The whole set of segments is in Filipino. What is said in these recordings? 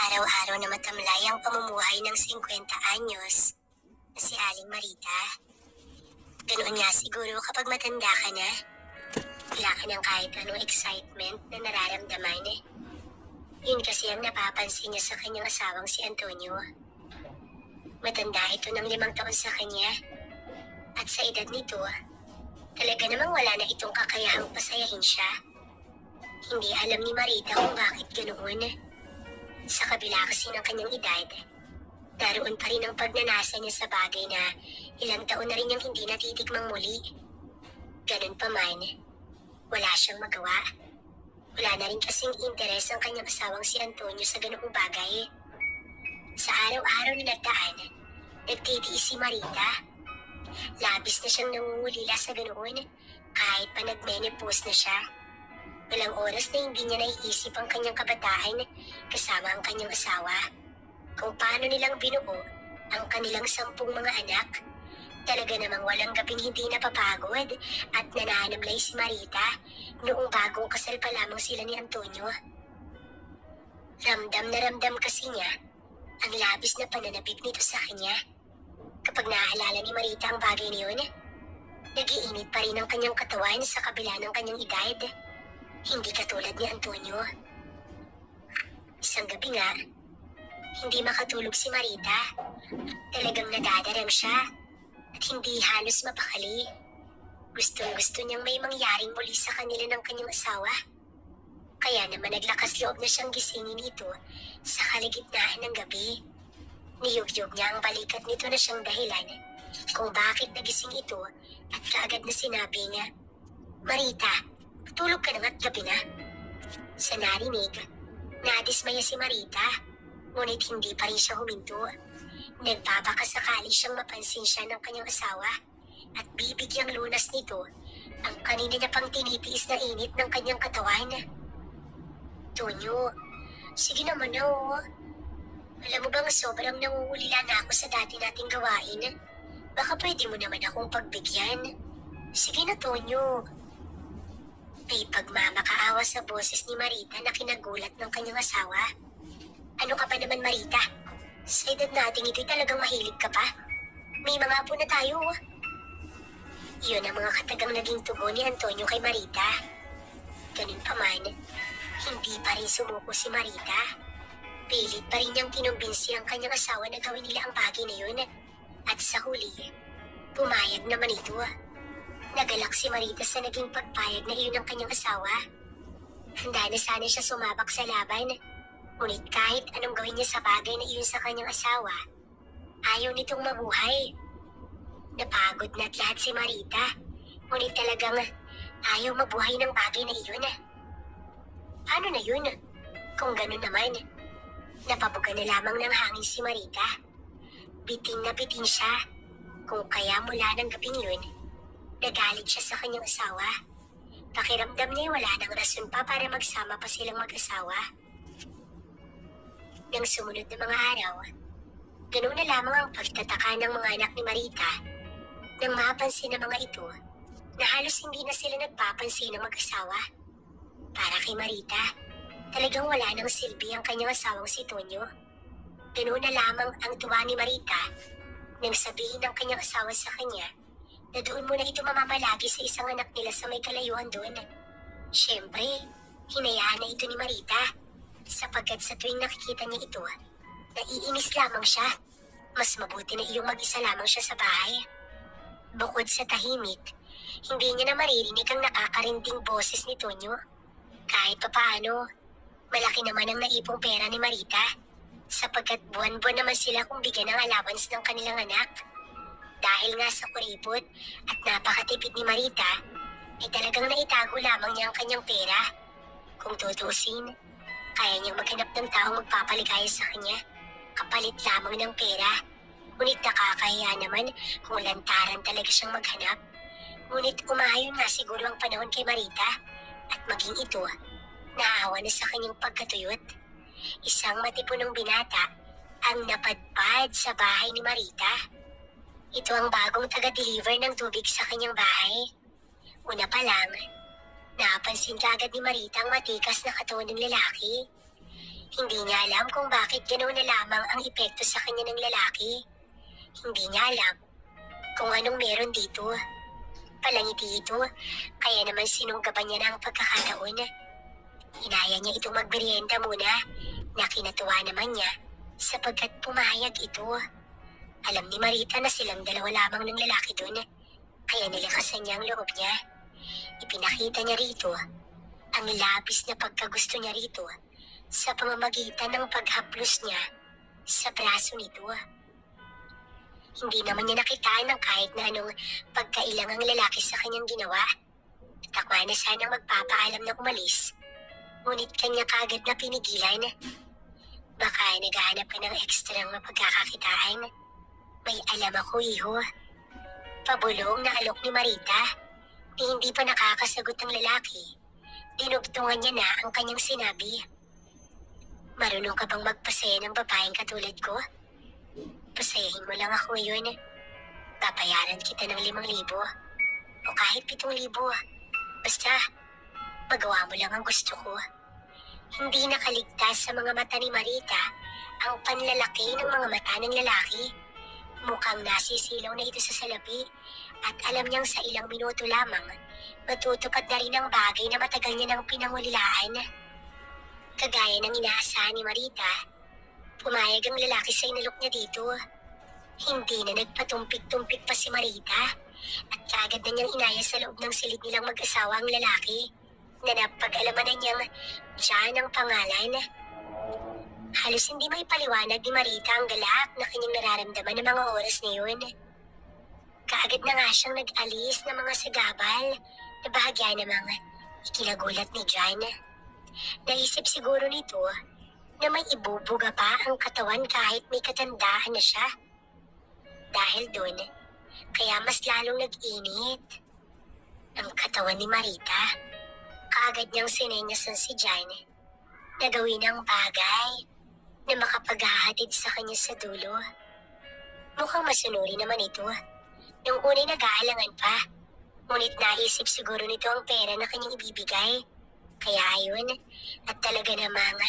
araw-araw na matamlay ang pamumuhay ng 50 anyos na si Aling Marita. Ganoon nga siguro kapag matanda ka na. Wala ka ng kahit anong excitement na nararamdaman. Yun kasi ang napapansin niya sa kanyang asawang si Antonio. Matanda ito ng 5 taon sa kanya. At sa edad nito, talaga namang wala na itong kakayahang pasayahin siya. Hindi alam ni Marita kung bakit ganoon. Sa kabila kasi ng kanyang edad, naroon pa rin ang pagnanasa niya sa bagay na ilang taon na rin niyang hindi natitikmang muli. Ganun pa man, wala siyang magawa. Wala na rin kasing interes ang kanyang asawang si Antonio sa ganoong bagay. Sa araw-araw na nagdaan, nagtitiis si Marita. Labis na siyang nangungulila sa ganoon kahit pa nag-menopause na siya. Walang oras na hindi niya naiisip ang kanyang kabataan kasama ang kanyang asawa. Kung paano nilang binuo ang kanilang 10 mga anak. Talaga namang walang gabing hindi napapagod at nananamlay si Marita noong bagong kasal pa lamang sila ni Antonio. Ramdam na ramdam kasi niya ang labis na pananabik nito sa kanya. Kapag naaalala ni Marita ang bagay na yun, nag-iinit pa rin ang kanyang katawan sa kabila ng kanyang edad. Hindi katulad ni Antonio. Isang gabi nga, hindi makatulog si Marita. Talagang nadadarang siya at hindi halos mapakali. Gustong-gusto niyang may mangyaring muli sa kanila ng kanyang asawa. Kaya naman naglakas loob na siyang gisingin ito sa kalagitnaan ng gabi. Niyugyug niya ang balikat nito na siyang dahilan kung bakit nagising ito at kaagad na sinabi niya, "Marita, tulog ka na nga't gabi na." Sa narinig, nadismaya si Marita, ngunit hindi pa rin siya huminto. Nagpapakasakali siyang mapansin siya ng kanyang asawa at bibigyang lunas nito ang kanina niya pang tinitiis na init ng kanyang katawan. "Tonyo, sige naman na oh. Alam mo bang sobrang nangungulila na ako sa dati nating gawain? Baka pwede mo naman akong pagbigyan. Sige na, Tonyo." May pagmamakaawa sa boses ni Marita na kinagulat ng kanyang asawa. "Ano ka pa naman, Marita? Sa edad nating ito'y talagang mahilig ka pa. May mga apo na tayo." Iyon ang mga katagang naging tugon ni Antonio kay Marita. Ganun pa man, hindi pa rin sumuko si Marita. Pilit pa rin niyang kinumbinsi ang kanyang asawa na gawin nila ang bagay na yun. At sa huli, pumayag naman ito. Nagalak si Marita sa naging pagpayag na iyon ng kanyang asawa. Handa na sana siya sumabak sa laban. Ngunit kahit anong gawin niya sa bagay na iyon sa kanyang asawa, ayaw nitong mabuhay. Napagod na't lahat si Marita. Ngunit talagang ayaw mabuhay ng bagay na iyon. Paano na yun? Kung ganun naman, napabuga na lamang ng hangin si Marita. Bitin na bitin siya. Kung kaya mula ng gabing yun, nagalit siya sa kanyang asawa. Pakiramdam niya wala nang rason pa para magsama pa silang mag-asawa. Nang sumunod na mga araw, ganoon na lamang ang pagtataka ng mga anak ni Marita nang mapansin ng mga ito na halos hindi na sila nagpapansin ng mag-asawa. Para kay Marita, talagang wala nang silbi ang kanyang asawang si Tonyo. Ganoon na lamang ang tuwa ni Marita nang sabihin ng kanyang asawa sa kanya na doon muna ito mamamalagi sa isang anak nila sa may kalayuan doon. Siyempre, hinayaan na ito ni Marita sapagkat sa tuwing nakikita niya ito, naiinis lamang siya. Mas mabuti na iyong mag-isa lamang siya sa bahay. Bukod sa tahimik, hindi niya na maririnig ang nakakarinding boses ni Tonyo. Kahit papaano, malaki naman ang naipong pera ni Marita sapagkat buwan-buwan naman sila kung bigyan ng allowance ng kanilang anak. Dahil nga sa kuripot at napakatipid ni Marita, ay talagang naitago lamang niya ang kanyang pera. Kung tutusin, kaya niyang maghanap ng taong magpapaligaya sa kanya, kapalit lamang ng pera. Ngunit nakakahiya naman kung lantaran talaga siyang maghanap. Ngunit umayon nga siguro ang panahon kay Marita at maging ito, naawa na sa kanyang pagkatuyot. Isang matipunong binata ang napadpad sa bahay ni Marita. Ito ang bagong taga-deliver ng tubig sa kanyang bahay. Una pa lang, napansin kaagad ni Marita ang matikas na katawan ng lalaki. Hindi niya alam kung bakit ganoon na lamang ang epekto sa kanya ng lalaki. Hindi niya alam kung anong meron dito. Palangiti ito, kaya naman sinunggaban niya na ang pagkakataon. Inaya niya itong magmerienda muna, na kinatuwa naman niya sapagkat pumayag ito. Alam ni Marita na silang dalawa lamang ng lalaki doon, kaya nilakasan niya ang loob niya. Ipinakita niya rito ang labis na pagkagusto niya rito sa pamamagitan ng paghaplos niya sa braso nito. Hindi naman niya nakitaan ng kahit na anong pagkailang ang lalaki sa kanyang ginawa. Takwa na sanang magpapaalam na umalis, ngunit kanya kagad na pinigilan. Baka naghahanap ka ng ekstrang mapagkakakitaan. May alam ako, iho. Pabulong na alok ni Marita, ni hindi pa nakakasagot ang lalaki. Dinugtungan niya na ang kanyang sinabi. Marunong ka bang magpasaya ng babaeng katulad ko? Pasayahin mo lang ako ngayon. Papayaran kita ng 5,000 o kahit 7,000. Basta, magawa mo lang ang gusto ko. Hindi nakaligtas sa mga mata ni Marita ang panlalaki ng mga mata ng lalaki. Mukhang nasisilaw na ito sa salapi at alam niyang sa ilang minuto lamang matutupad na rin ang bagay na matagal niya nang pinangulilaan. Kagaya ng inaasahan ni Marita, pumayag ang lalaki sa inalok niya dito. Hindi na nagpatumpik-tumpik pa si Marita at kaagad na niyang inaya sa loob ng silid nilang mag-asawa ang lalaki na napag-alaman na niyang John ang pangalan. Halos hindi may paliwanag ni Marita ang galak na kanyang nararamdaman ng mga oras na yun. Kaagad na nga siyang nag-alis ng mga sagabal na bahagya namang ikinagulat ni John. Naisip siguro nito na may ibubuga pa ang katawan kahit may katandaan na siya. Dahil doon, kaya mas lalong nag-init ang katawan ni Marita. Kaagad niyang sinenyasan si John na gawin ang bagay na makapaghahatid sa kanya sa dulo. Mukhang masunuri naman ito. Nung una'y nag-aalangan pa, ngunit naisip siguro nito ang pera na kanyang ibibigay. Kaya ayun, at talaga namang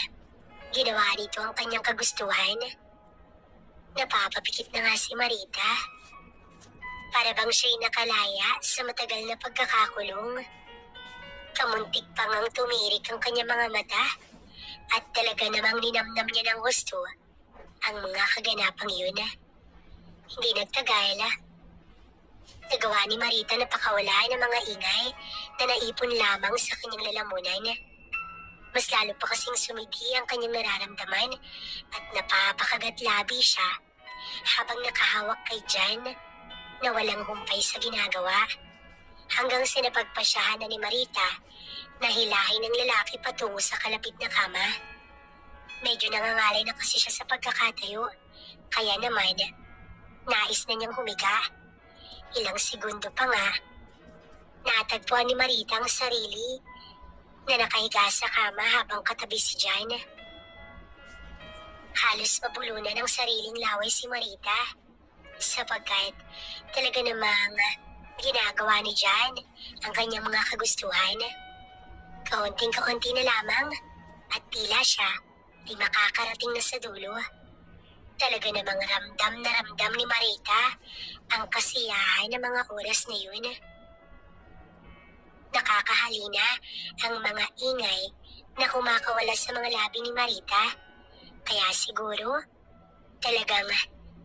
ginawa nito ang kanyang kagustuhan. Napapapikit na nga si Marita. Para bang siya'y nakalaya sa matagal na pagkakakulong. Kamuntik pa ngang tumirik ang kanyang mga mata at talaga namang ninamnam niya ng gusto ang mga kaganapang yun. Hindi nagtagal. Nagawa ni Marita na pakawala ng mga ingay na naipon lamang sa kanyang lalamunan. Mas lalo pa kasing sumidi ang kanyang nararamdaman at napapakagat-labi siya habang nakahawak kay John na walang humpay sa ginagawa. Hanggang sinapagpasyahan na ni Marita na hilahin ng lalaki patungo sa kalapit na kama. Medyo nangangalay na kasi siya sa pagkakatayo, kaya naman nais na niyang humiga. Ilang segundo pa nga, natagpuan ni Marita ang sarili na nakahiga sa kama habang katabi si John. Halos mabulunan ng sariling laway si Marita sapagkat talaga namang ginagawa ni John ang kanyang mga kagustuhan. Kaunting-kaunti na lamang at tila siya ay makakarating na sa dulo. Talaga namang ramdam na ramdam ni Marita ang kasiyahan ng mga oras na yun. Nakakahalina ang mga ingay na kumakawala sa mga labi ni Marita. Kaya siguro talagang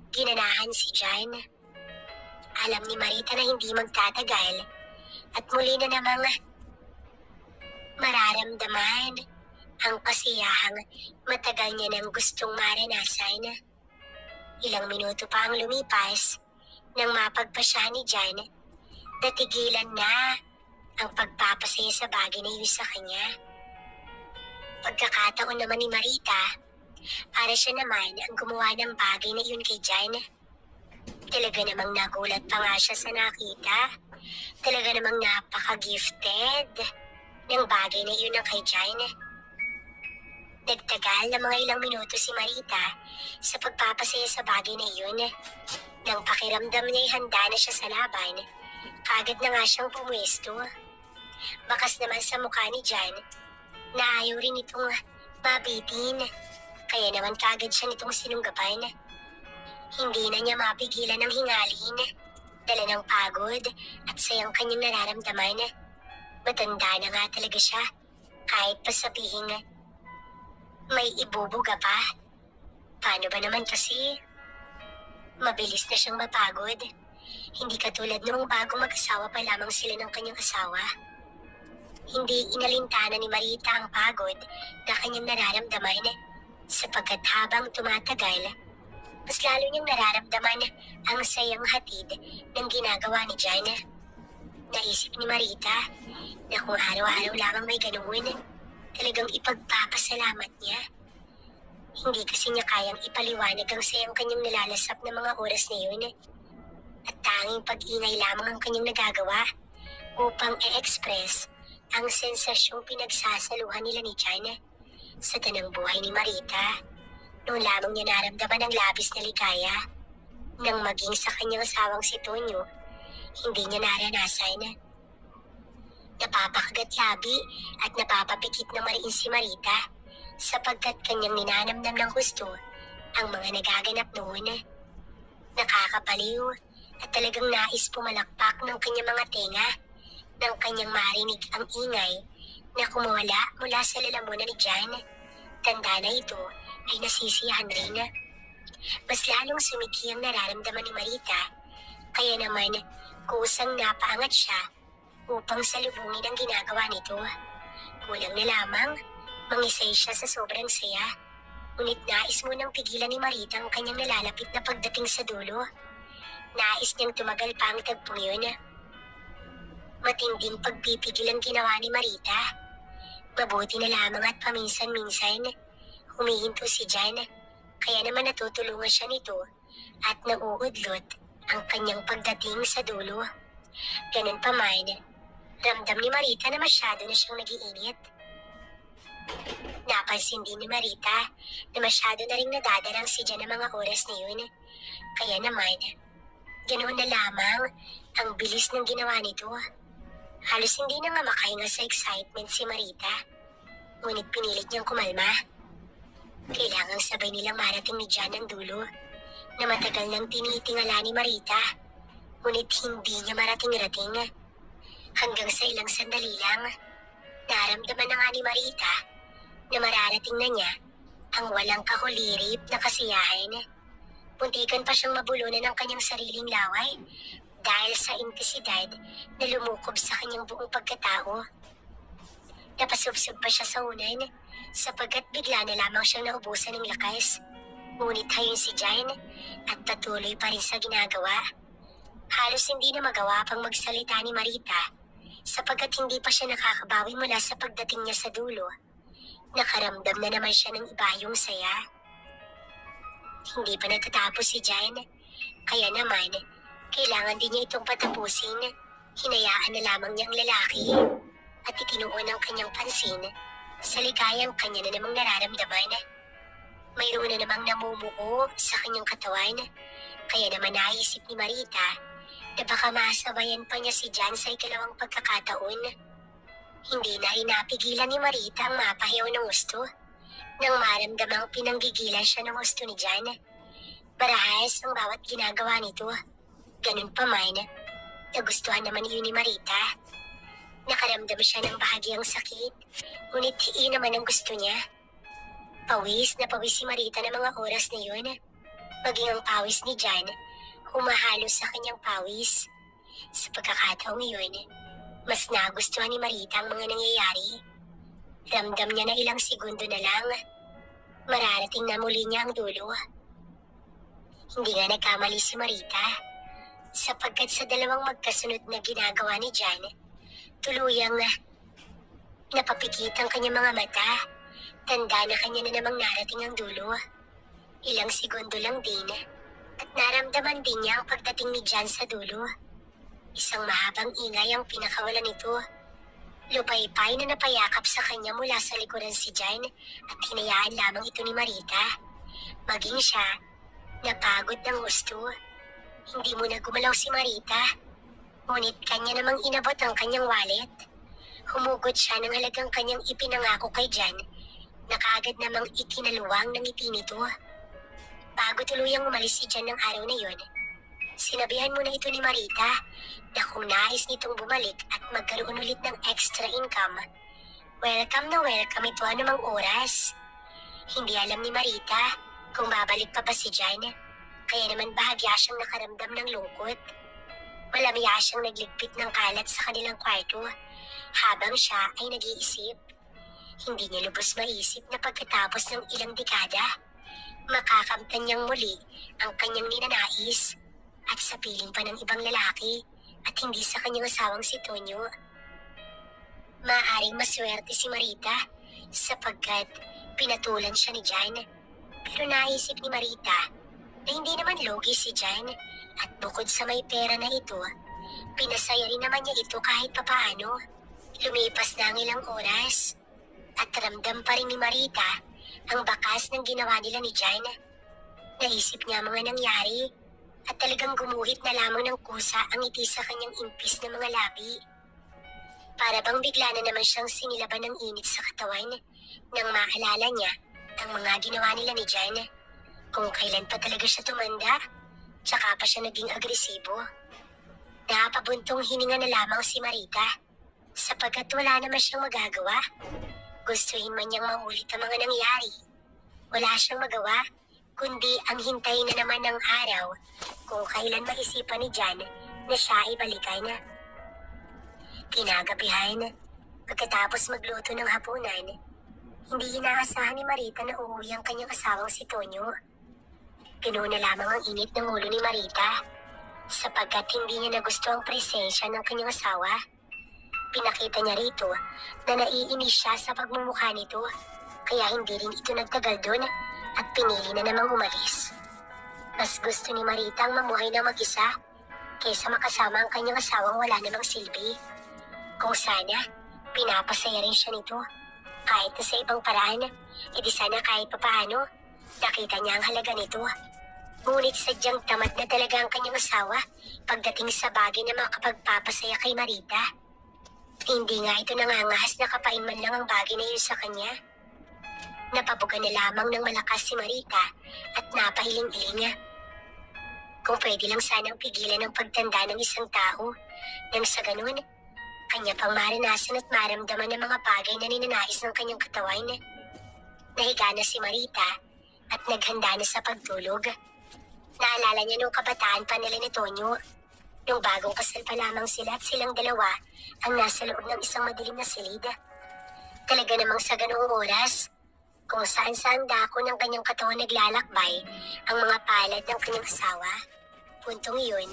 ginanahan si John. Alam ni Marita na hindi magtatagal at muli na namang mararamdaman ang kasiyahang matagal niya nang gustong maranasan. Ilang minuto pa ang lumipas nang mapagpasya ni John na tigilan na ang pagpapasaya sa bagay na yun sa kanya. Pagkakataon naman ni Marita, para siya naman ang gumawa ng bagay na yun kay John. Talaga namang nagulat pa nga siya sa nakita. Talaga namang napaka-gifted ng bagay na yun ang kay John. Nagtagal na mga ilang minuto si Marita sa pagpapasaya sa bagay na yun. Nang pakiramdam niya'y handa na siya sa laban, kagad na nga siyang pumwesto. Bakas naman sa mukha ni John na ayaw rin itong mabitin Kaya naman kaagad siya nitong sinunggapan. Hindi na niya mapigilan ang hingalin. Dala ng pagod at sayang kanyang nararamdaman. Matanda na nga talaga siya. Kahit pa sabihin may ibubuga pa. Paano ba naman kasi? Mabilis na siyang mapagod. Hindi katulad noong bago mag-asawa pa lamang sila ng kanyang asawa. Hindi inalintana ni Marita ang pagod na kanyang nararamdaman sapagkat habang tumatagal, mas lalo niyang nararamdaman ang sayang hatid ng ginagawa ni Jan. Naisip ni Marita na kung araw-araw lamang may ganoon, talagang ipagpapasalamat niya. Hindi kasi niya kayang ipaliwanag ang sayang kanyang nilalasap na mga oras na yun. At tanging pag-ingay lamang ang kanyang nagagawa upang i-express ang sensasyong pinagsasaluhan nila ni Jan sa tanang buhay ni Marita. Noon lamang niya naramdaman ang labis na ligaya nang maging sa kanyang asawang si Tonyo, hindi niya naranasan. Napapakagat labi at napapapikit na mariin si Marita sapagkat kanyang ninanamnam ng gusto ang mga nagaganap noon. Nakakapaliw at talagang nais pumalakpak ng kanyang mga tenga nang kanyang marinig ang ingay na kumawala mula sa lalamunan ni Jan. Tanda na ito ay nasisiyahan rin. Mas lalong sumiki ang nararamdaman ni Marita, kaya naman kusang napaangat siya upang salubungin ang ginagawa nito. Kulang na lamang, mangisay siya sa sobrang saya. Ngunit nais munang pigilan ni Marita ang kanyang nalalapit na pagdating sa dulo. Nais niyang tumagal pa ang tagpong yun. Matinding pagpipigil ang ginawa ni Marita. Mabuti na lamang at paminsan-minsan, humihinto si Jan, kaya naman natutulungan siya nito at nauudlot ang kanyang pagdating sa dulo. Ganun pa man, ramdam ni Marita na masyado na siyang nag-iinit. Napansin din ni Marita na masyado na ring nadadarang si Jan ng mga oras na yun. Kaya naman, ganoon na lamang ang bilis ng ginawa nito. Halos hindi na nga makahinga sa excitement si Marita. Ngunit pinilit niyang kumalma. Kailangang sabay nilang marating ni Jan ang dulo na matagal nang tinitingala ni Marita. Ngunit hindi niya marating-rating. Hanggang sa ilang sandali lang, naramdaman na nga ni Marita na mararating na niya ang walang kahulirip na kasiyahan. Muntikan pa siyang mabulunan ng kanyang sariling laway dahil sa intensidad na lumukob sa kanyang buong pagkatao. Napasubsob pa siya sa unan sapagkat bigla na lamang siyang naubusan ng lakas. Ngunit hayon si Jan at patuloy pa rin sa ginagawa. Halos hindi na magawa pang magsalita ni Marita sapagkat hindi pa siya nakakabawi mula sa pagdating niya sa dulo. Nakaramdam na naman siya ng ibayong saya. Hindi pa natatapos si Jan, kaya naman kailangan din niya itong patapusin. Hinayaan na lamang niya ang lalaki at itinuon ang kanyang pansin sa ligayang kanya na namang nararamdaman. Mayroon na namang namumuo sa kanyang katawan, kaya naman naisip ni Marita na baka masabayan pa niya si Jan sa ikalawang pagkakataon. Hindi na rin napigilan ni Marita ang mapahiyaw ng gusto nang maramdamang pinanggigilan siya ng gusto ni Jan. Marahas ang bawat ginagawa nito. Ganun pa man, nagustuhan naman yun ni Marita. Nakaramdam siya ng bahagyang sakit, ngunit iyon naman ang gusto niya. Pawis na pawis si Marita ng mga oras na yun. Maging ang pawis ni Jan, humahalo sa kanyang pawis. Sa pagkakataong yun, mas nagustuhan ni Marita ang mga nangyayari. Ramdam niya na ilang segundo na lang. Mararating na muli niya ang dulo. Hindi nga nagkamali si Marita, sapagkat sa dalawang magkasunod na ginagawa ni Jan, tuluyang napapikit ang kanyang mga mata. Tanda na kanya na namang narating ang dulo. Ilang segundo lang din at naramdaman din niya ang pagdating ni Jan sa dulo. Isang mahabang ingay ang pinakawalan nito. Lupaypay na napayakap sa kanya mula sa likuran si Jan at hinayaan lamang ito ni Marita. Maging siya, napagod ng gusto. Hindi mo na gumalaw si Marita. Ngunit kanya namang inabot ang kanyang wallet. Humugot siya ng halagang kanyang ipinangako kay Jan na kaagad namang ikinaluwang ng ngiti nito. Bago tuluyang umalis si Jan ng araw na yon, sinabihan muna ito ni Marita na kung nais nitong bumalik at magkaroon ulit ng extra income, welcome na welcome ito anumang oras. Hindi alam ni Marita kung babalik pa ba si Jan, kaya naman bahagya siyang nakaramdam ng lungkot. Malamya siyang nagligpit ng kalat sa kanilang kwarto habang siya ay nag-iisip. Hindi niya lubos maisip na pagkatapos ng ilang dekada, makakamtan niyang muli ang kanyang ninanais at sa piling pa ng ibang lalaki at hindi sa kanyang asawang si Tonyo. Maaaring maswerte si Marita sapagkat pinatulan siya ni Jan. Pero naisip ni Marita na hindi naman logi si Jan at bukod sa may pera na ito, pinasaya rin naman niya ito kahit papaano. Lumipas na ang ilang oras at ramdam pa rin ni Marita ang bakas ng ginawa nila ni Jan. Naisip niya mga nangyari at talagang gumuhit na lamang ng kusa ang ngiti sa kanyang impis na mga labi. Para bang bigla na naman siyang sinilaban ng init sa katawan nang maalala niya ang mga ginawa nila ni Jan. Kung kailan pa talaga siya tumanda, tsaka pa siya naging agresibo. Napabuntong hininga na lamang si Marita sapagkat wala naman siyang magagawa. Gustuhin man niyang maulit ang mga nangyari, wala siyang magawa kundi ang hintayin na naman ng araw kung kailan maisipan ni Jan na siya ay balikan. Kinagabihan, pagkatapos magluto ng hapunan, hindi inaasahan ni Marita na uuwi ang kanyang asawang si Tonyo. Pinuno na lamang ang init ng ulo ni Marita sapagkat hindi niya nagusto ang presensya ng kanyang asawa. Pinakita niya rito na naiinis siya sa pagmumukha nito, kaya hindi rin ito nagtagal doon at pinili na namang umalis. Mas gusto ni Marita ang mamuhay na mag-isa kaysa makasama ang kanyang asawang wala namang silbi. Kung sana, pinapasaya rin siya nito. Kahit na sa ibang paraan, edi sana kahit papaano, nakita niya ang halaga nito. Ngunit sadyang tamad na talaga ang kanyang asawa pagdating sa bagay na makapagpapasaya kay Marita. Hindi nga ito nangangahas na kapain man lang ang bagay na yun sa kanya. Napabuga na lamang ng malakas si Marita at napahiling-iling. Kung pwede lang sanang pigilan ang pagtanda ng isang tao, nang sa ganun, kanya pang maranasan at maramdaman ng mga bagay na ninanais ng kanyang katawan. Nahiga na si Marita at naghanda na sa pagtulog. Naalala niya nung kabataan pa nila ni Tonyo. Nung bagong kasal pa lamang sila at silang dalawa ang nasa loob ng isang madilim na silid. Talaga namang sa ganoong oras, kung saan-saan dako ng kanyang katawan naglalakbay ang mga palad ng kanyang asawa. Puntong iyon,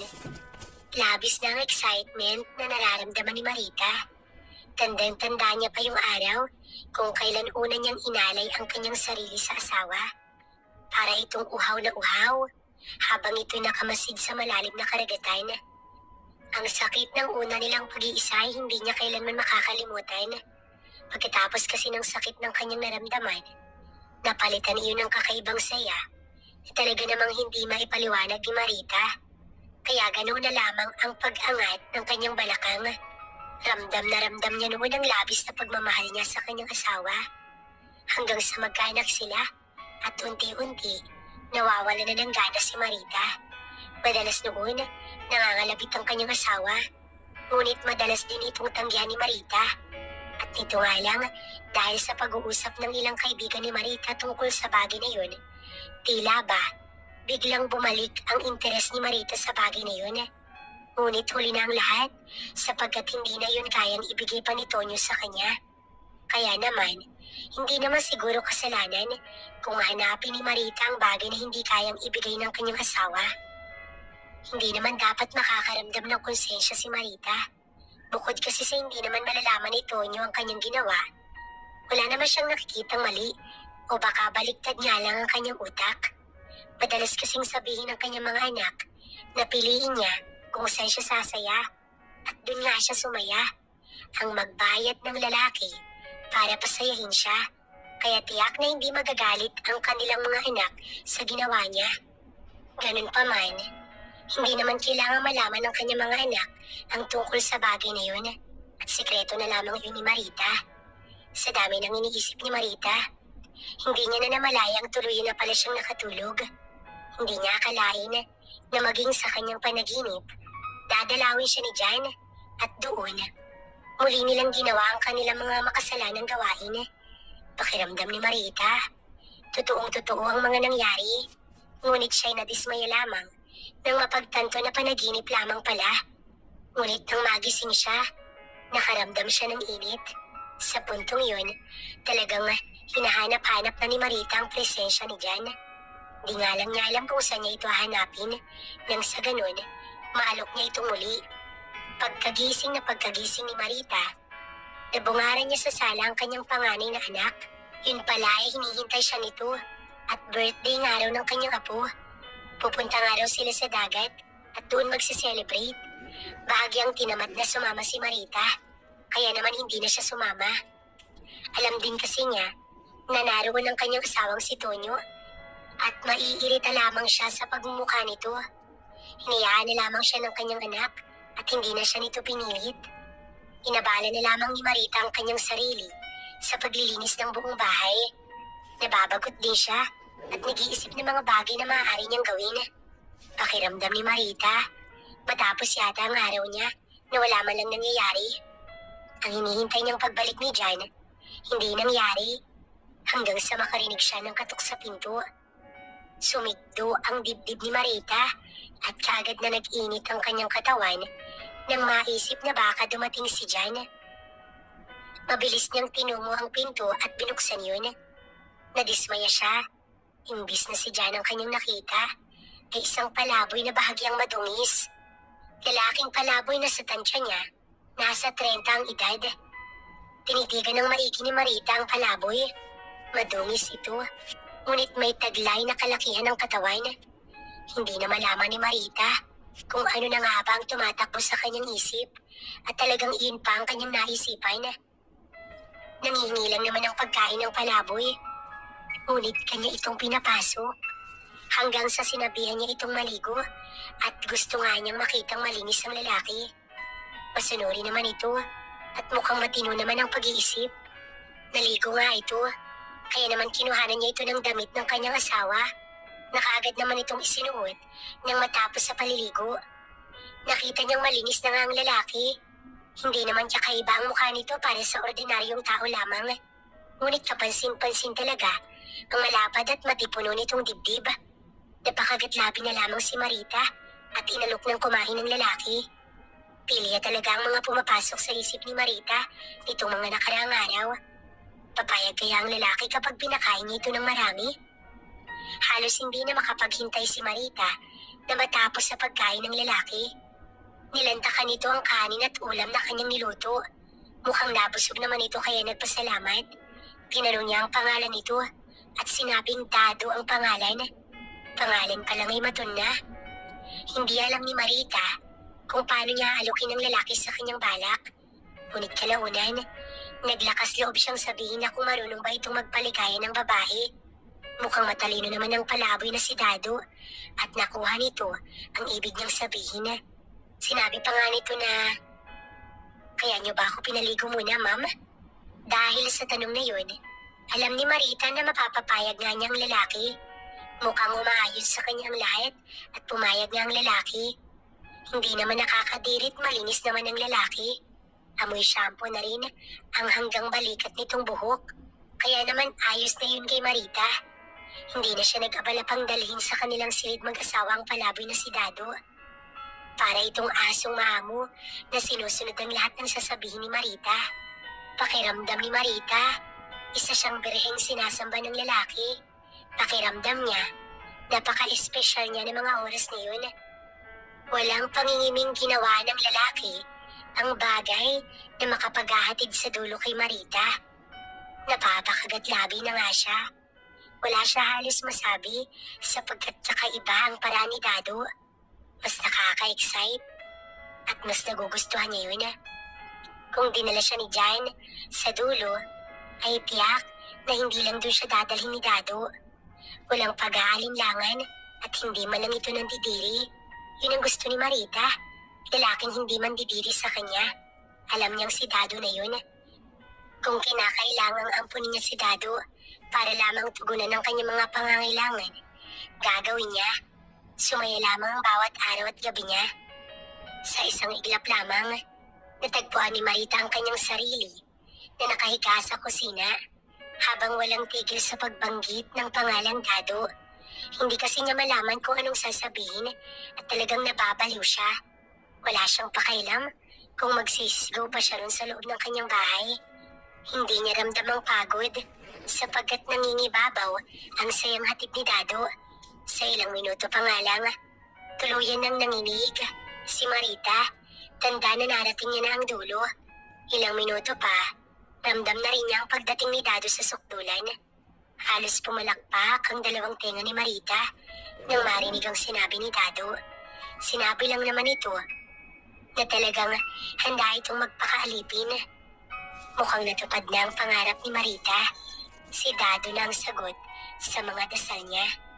labis na ang excitement na nararamdaman ni Marita. Tandang-tanda niya pa yung araw kung kailan una niyang inalay ang kanyang sarili sa asawa. Para itong uhaw na uhaw habang ito'y nakamasid sa malalim na karagatan. Ang sakit ng una nilang pag-iisa ay hindi niya kailanman makakalimutan. Pagkatapos kasi ng sakit ng kanyang naramdaman, napalitan iyon ng kakaibang saya na talaga namang hindi maipaliwanag ni Marita. Kaya ganoon na lamang ang pag-angat ng kanyang balakang. Ramdam na ramdam niya noon ang labis na pagmamahal niya sa kanyang asawa. Hanggang sa magkaanak sila at unti-unti nawawala na ng gana si Marita. Madalas noon, nangangalabit ang kanyang asawa. Ngunit madalas din itong tanggihan ni Marita. At nito nga lang, dahil sa pag-uusap ng ilang kaibigan ni Marita tungkol sa bagay na yun, tila ba, biglang bumalik ang interes ni Marita sa bagay na yun. Ngunit huli na ang lahat, sapagkat hindi na yun kayang ibigay pa ni Tonyo sa kanya. Kaya naman, hindi naman siguro kasalanan kung hanapin ni Marita ang bagay na hindi kayang ibigay ng kanyang asawa. Hindi naman dapat makakaramdam ng konsensya si Marita. Bukod kasi sa hindi naman malalaman ni Tonyo ang kanyang ginawa, wala naman siyang nakikitang mali o baka baliktad nga lang ang kanyang utak. Madalas kasing sabihin ng kanyang mga anak na piliin niya kung saan siya sasaya at dun nga siya sumaya. Ang magbayad ng lalaki para pasayahin siya, kaya tiyak na hindi magagalit ang kanilang mga anak sa ginawa niya. Ganun pa man, hindi naman kailangan malaman ng kanyang mga anak ang tungkol sa bagay na yun at sikreto na lamang yun ni Marita. Sa dami ng iniisip ni Marita, Hindi niya na namalayang tuluyan na pala siyang nakatulog. Hindi niya akalain na maging sa kanyang panaginip, dadalawin siya ni Jan at doon, muli nilang ginawa ang kanilang mga makasalanang gawain. Pakiramdam ni Marita, totoong-totoo ang mga nangyari, ngunit siya'y nadismaya lamang nang mapagtanto na panaginip lamang pala. Ngunit nang magising siya, nakaramdam siya ng init. Sa puntong yun, talagang hinahanap-hanap na ni Marita ang presensya ni Jan. Di nga lang niya alam kung saan niya ito hahanapin, nang sa ganun, maalok niya ito muli. Pagkagising ni Marita, nabungaran niya sa sala ang kanyang panganay na anak. Yun pala ay hinihintay siya nito at birthday ng araw ng kanyang apo. Pupunta nga raw sila sa dagat at doon magse-celebrate. Bahagyang tinamad na sumama si Marita, kaya naman hindi na siya sumama. Alam din kasi niya na naroon ang kanyang asawang si Tonyo at maiirita lamang siya sa pagmumukha nito. Hinayaan na lamang siya ng kanyang anak at hindi na siya nito pinilit. Inabala na lamang ni Marita ang kanyang sarili sa paglilinis ng buong bahay. Nababagot din siya at nag-iisip ng mga bagay na maaari niyang gawin. Pakiramdam ni Marita, matapos yata ang araw niya na wala man lang nangyayari. Ang hinihintay niyang pagbalik ni Jan, hindi nangyari hanggang sa makarinig siya ng katok sa pinto. Sumikdo ang dibdib ni Marita at kaagad na nag-init ang kanyang katawan nang maisip na baka dumating si Jan. Mabilis niyang tinungo ang pinto at binuksan yun. Nadismaya siya. Imbis na si Jan ang kanyang nakita, ay isang palaboy na bahagyang madungis. Lalaking palaboy na sa tansya niya, nasa 30 ang edad. Tinitigan ng maigi ni Marita ang palaboy. Madungis ito, ngunit may taglay na kalakihan ng katawan. Hindi na malaman ni Marita kung ano na nga ba ang tumatakbo sa kanyang isip at talagang iyon pa ang kanyang naisipan. Nangingi lang naman ang pagkain ng palaboy, ngunit kanya itong pinapasok hanggang sa sinabihan niya itong maligo at gusto nga niyang makitang malinis ang lalaki. Masunuri naman ito at mukhang matino naman ang pag-iisip. Naligo nga ito, kaya naman kinuhanan niya ito ng damit ng kanyang asawa. Nakaagad naman itong isinuot nang matapos sa paliligo. Nakita niyang malinis na nga ang lalaki. Hindi naman siya kaiba ang mukha nito para sa ordinaryong tao lamang. Ngunit kapansin-pansin talaga ang malapad at matipuno nitong dibdib. Napakagatlabi na lamang si Marita at inalok ng kumain ng lalaki. Pilya talaga ang mga pumapasok sa isip ni Marita nitong mga nakaraang araw. Papayag kaya ang lalaki kapag pinakain niya ito ng marami? Halos hindi na makapaghintay si Marita na matapos sa pagkain ng lalaki. Nilantakan nito ang kanin at ulam na kanyang niluto. Mukhang nabusog naman ito kaya nagpasalamat. Tinanong niya ang pangalan nito at sinabing Dado ang pangalan. Pangalan pa lang ay matun na. Hindi alam ni Marita kung paano niya alukin ang lalaki sa kanyang balak. Ngunit kalaunan, naglakas loob siyang sabihin na kung marunong ba itong magpaligaya ng babae. Mukhang matalino naman ang palaboy na si Dado at nakuha nito ang ibig niyang sabihin. Sinabi pa nga nito na, "Kaya niyo ba ako pinaligo muna, ma'am?" Dahil sa tanong na yun, alam ni Marita na mapapapayag nga niya ang lalaki. Mukhang umaayos sa kanyang lahat at pumayag nga ang lalaki. Hindi naman nakakadirit, malinis naman ang lalaki. Amoy shampoo na rin ang hanggang balikat nitong buhok. Kaya naman ayos na yun kay Marita. Hindi na siya nag-abala pang dalhin sa kanilang silid mag-asawa ang palaboy na si Dado. Para itong asong maamo na sinusunod ang lahat ng sasabihin ni Marita. Pakiramdam ni Marita, isa siyang birheng sinasamba ng lalaki. Pakiramdam niya, napaka-espesyal niya ng mga oras na yun. Walang pangingiming ginawa ng lalaki ang bagay na makapaghahatid sa dulo kay Marita. Napapakagatlabi na nga siya. Wala siya halos masabi sapagkat kakaiba ang paraan ni Dado. Mas nakaka-excite at mas nagugustuhan niya yun. Kung dinala siya ni Jan sa dulo, ay tiyak na hindi lang doon siya dadalhin ni Dado. Walang pag-aalinlangan at hindi man lang ito nandidiri. Yun ang gusto ni Marita. Lalaking hindi man didiri sa kanya. Alam niyang si Dado na yun. Kung kinakailangang ampunin niya si Dado, para lamang tugunan ng kanyang mga pangangailangan. Gagawin niya. Sumaya lamang ang bawat araw at gabi niya. Sa isang iglap lamang, natagpuan ni Marita ang kanyang sarili na nakahiga sa kusina habang walang tigil sa pagbanggit ng pangalang Dado. Hindi kasi niya malaman kung anong sasabihin at talagang nababaliw siya. Wala siyang pakailam kung magsisisigaw pa siya ron sa loob ng kanyang bahay. Hindi niya ramdam ang pagod sapagkat nangingibabaw ang sayang hatid ni Dado. Sa ilang minuto pa nga lang, tuluyan nang nanginig si Marita. Tanda na narating niya na ang dulo. Ilang minuto pa, ramdam na rin niya ang pagdating ni Dado sa sukdulan. Halos pumalakpak ang dalawang tenga ni Marita nang marinig ang sinabi ni Dado. Sinabi lang naman ito na talagang handa itong magpakaalipin. Mukhang natupad na ang pangarap ni Marita. Si Dado na ang sagot sa mga dasal niya.